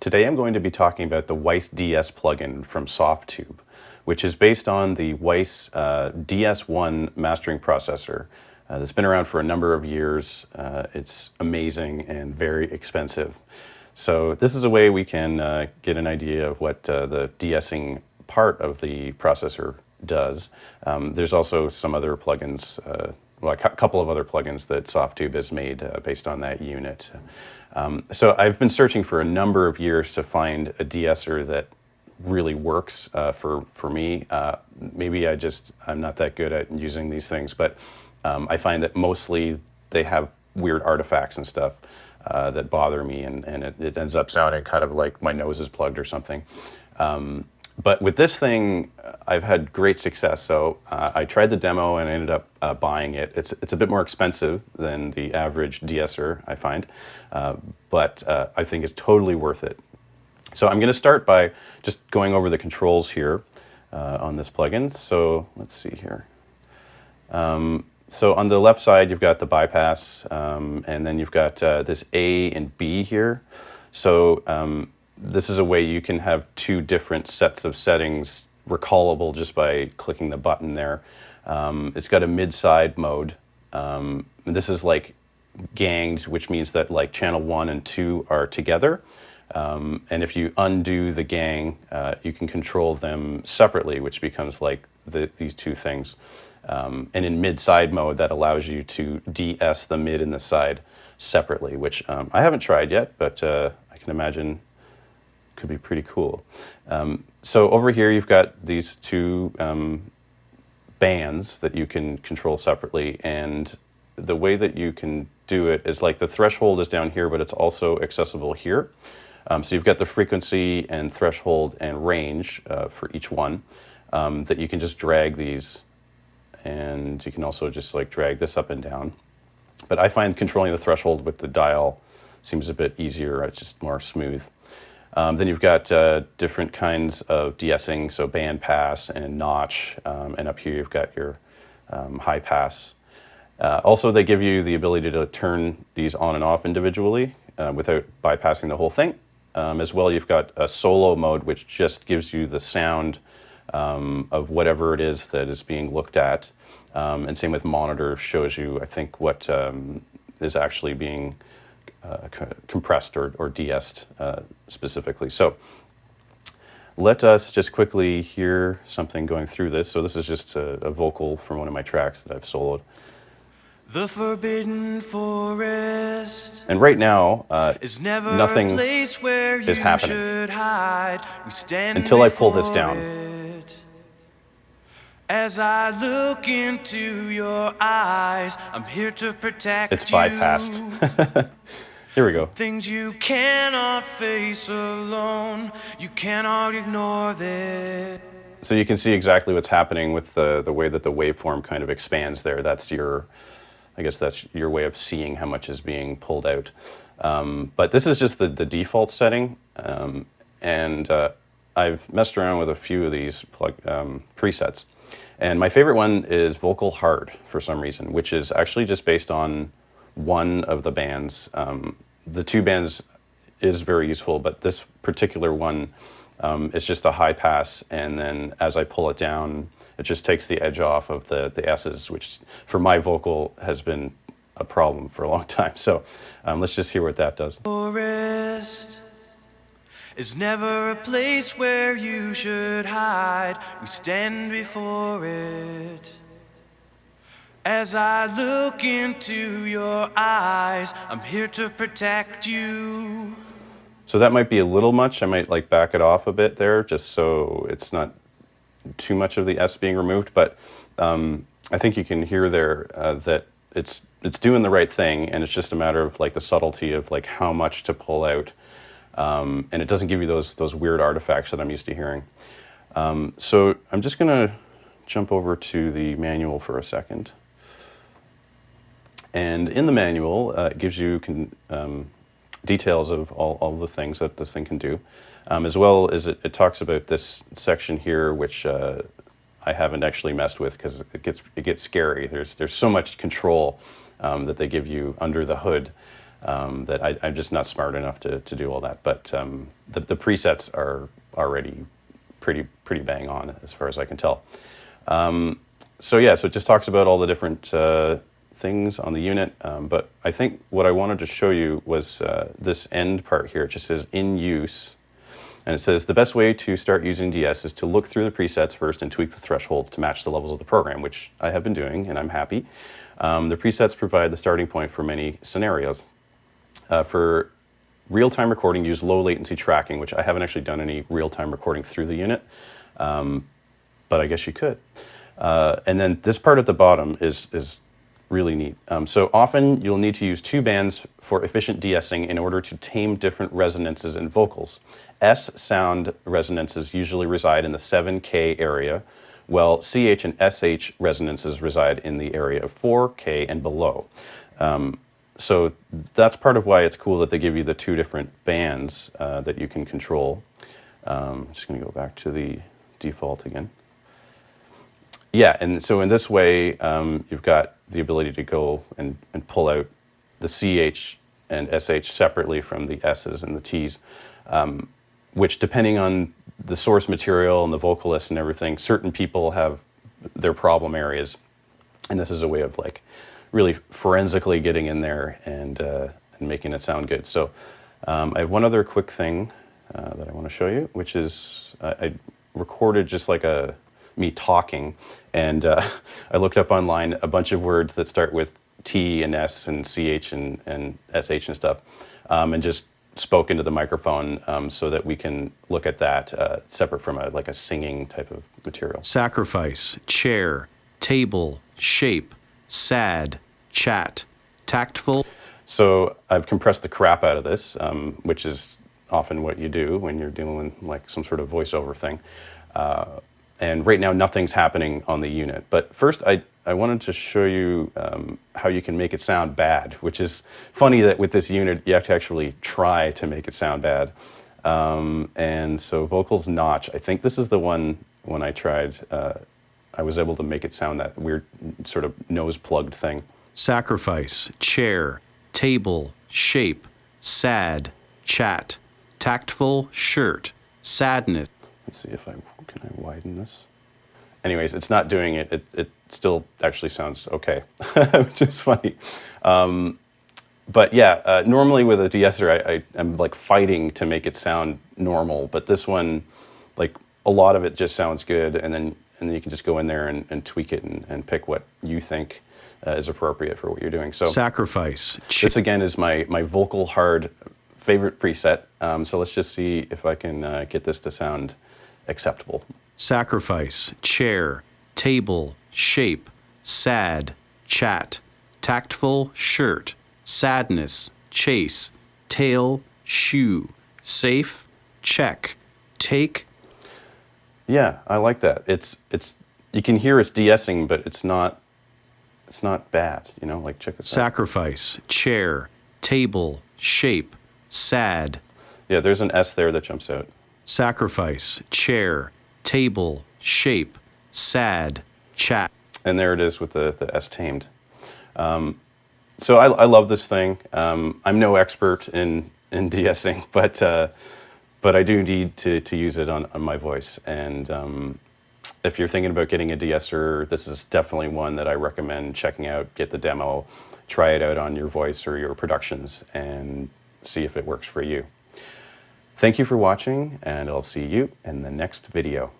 Today I'm going to be talking about the Weiss DS plugin from Softube, which is based on the Weiss DS1 mastering processor that's been around for a number of years. It's amazing and very expensive. So this is a way we can get an idea of what the de-essing part of the processor does. There's also some other plugins, well, a couple of other plugins that Softube has made based on that unit. So I've been searching for a number of years to find a de-esser that really works for me. Maybe I'm not that good at using these things, but I find that mostly they have weird artifacts and stuff that bother me, and it ends up sounding kind of like my nose is plugged or something. But with this thing, I've had great success. So I tried the demo and I ended up buying it. It's a bit more expensive than the average de-esser, I find, but I think it's totally worth it. So I'm going to start by just going over the controls here on this plugin. So let's see here. So on the left side, you've got the bypass, and then you've got this A and B here. So this is a way you can have two different sets of settings recallable just by clicking the button there. It's got a mid-side mode. This is like ganged, which means that like channel 1 and 2 are together. And if you undo the gang, you can control them separately, which becomes like these two things. And in mid-side mode, that allows you to de-ess the mid and the side separately, which I haven't tried yet, but I can imagine could be pretty cool. So over here, you've got these two bands that you can control separately, and the way that you can do it is like the threshold is down here, but it's also accessible here. So you've got the frequency and threshold and range for each one that you can just drag these, and you can also just like drag this up and down. But I find controlling the threshold with the dial seems a bit easier. It's just more smooth. Then you've got different kinds of de-essing, so band pass and notch, and up here you've got your high pass. Also, they give you the ability to turn these on and off individually without bypassing the whole thing. As well, you've got a solo mode, which just gives you the sound of whatever it is that is being looked at. And same with monitor, shows you, I think, what is actually being compressed or de-essed specifically. So let us just quickly hear something going through this. So this is just a vocal from one of my tracks that I've soloed. The forbidden forest. And right now, is never nothing a place where is happening should hide. We stand until I pull this down. It. As I look into your eyes, I'm here to protect you. It's bypassed. Here we go. Things you cannot face alone, you cannot ignore this. So you can see exactly what's happening with the way that the waveform kind of expands there. That's your, I guess that's your way of seeing how much is being pulled out. But this is just the default setting. And I've messed around with a few of these presets. And my favorite one is Vocal Hard for some reason, which is actually just based on one of the bands. The two bands is very useful, but this particular one is just a high pass, and then as I pull it down, it just takes the edge off of the S's, which for my vocal has been a problem for a long time. So let's just hear what that does. Forest is never a place where you should hide. We stand before it. As I look into your eyes, I'm here to protect you. So that might be a little much. I might like back it off a bit there, just so it's not too much of the S being removed. But I think you can hear there that it's doing the right thing, and it's just a matter of like the subtlety of like how much to pull out, and it doesn't give you those weird artifacts that I'm used to hearing. So I'm just gonna jump over to the manual for a second. And in the manual, it gives you details of all the things that this thing can do, as well as it talks about this section here, which I haven't actually messed with because it gets scary. There's so much control that they give you under the hood. that I'm just not smart enough to do all that. But the presets are already pretty bang on as far as I can tell. So yeah, so it just talks about all the different things on the unit. But I think what I wanted to show you was this end part here. It just says in use. And it says the best way to start using DS is to look through the presets first and tweak the thresholds to match the levels of the program, which I have been doing and I'm happy. The presets provide the starting point for many scenarios. For real-time recording, use low latency tracking, which I haven't actually done any real-time recording through the unit, but I guess you could. And then this part at the bottom is really neat. So often you'll need to use two bands for efficient de-essing in order to tame different resonances in vocals. S sound resonances usually reside in the 7K area, while CH and SH resonances reside in the area of 4K and below. So that's part of why it's cool that they give you the two different bands that you can control. I'm just going to go back to the default again. Yeah, and so in this way, you've got the ability to go and pull out the CH and SH separately from the S's and the T's, which depending on the source material and the vocalist and everything, certain people have their problem areas. And this is a way of like really forensically getting in there and making it sound good. So I have one other quick thing that I want to show you, which is I recorded just like me talking, and I looked up online a bunch of words that start with T and S and CH and SH and stuff, and just spoke into the microphone so that we can look at that separate from like a singing type of material. Sacrifice, chair, table, shape, sad, chat, tactful. So I've compressed the crap out of this, which is often what you do when you're doing like some sort of voiceover thing. And right now nothing's happening on the unit. But first I wanted to show you how you can make it sound bad, which is funny that with this unit you have to actually try to make it sound bad. And so vocals notch, I think this is the one when I tried, I was able to make it sound that weird sort of nose plugged thing. Sacrifice, chair, table, shape, sad, chat, tactful, shirt, sadness. Let's see if can I widen this? Anyways, it's not doing it. It still actually sounds okay, which is funny. But yeah, normally with a de-esser, I'm like fighting to make it sound normal, but this one, like a lot of it just sounds good, and then you can just go in there and tweak it and pick what you think is appropriate for what you're doing. So Sacrifice. This again is my vocal hard favorite preset. So let's just see if I can get this to sound acceptable. Sacrifice, chair, table, shape, sad, chat, tactful, shirt, sadness, chase, tail, shoe, safe, check, take. Yeah, I like that. It's you can hear it's de-essing, but it's not bad, you know, like check this out. Sacrifice, chair, table, shape, sad. Yeah, there's an S there that jumps out. Sacrifice, chair, table, shape, sad, chat. And there it is with the S tamed. So I love this thing. I'm no expert in de-essing, but I do need to use it on my voice. And if you're thinking about getting a de-esser, this is definitely one that I recommend checking out. Get the demo, try it out on your voice or your productions, and see if it works for you. Thank you for watching, and I'll see you in the next video.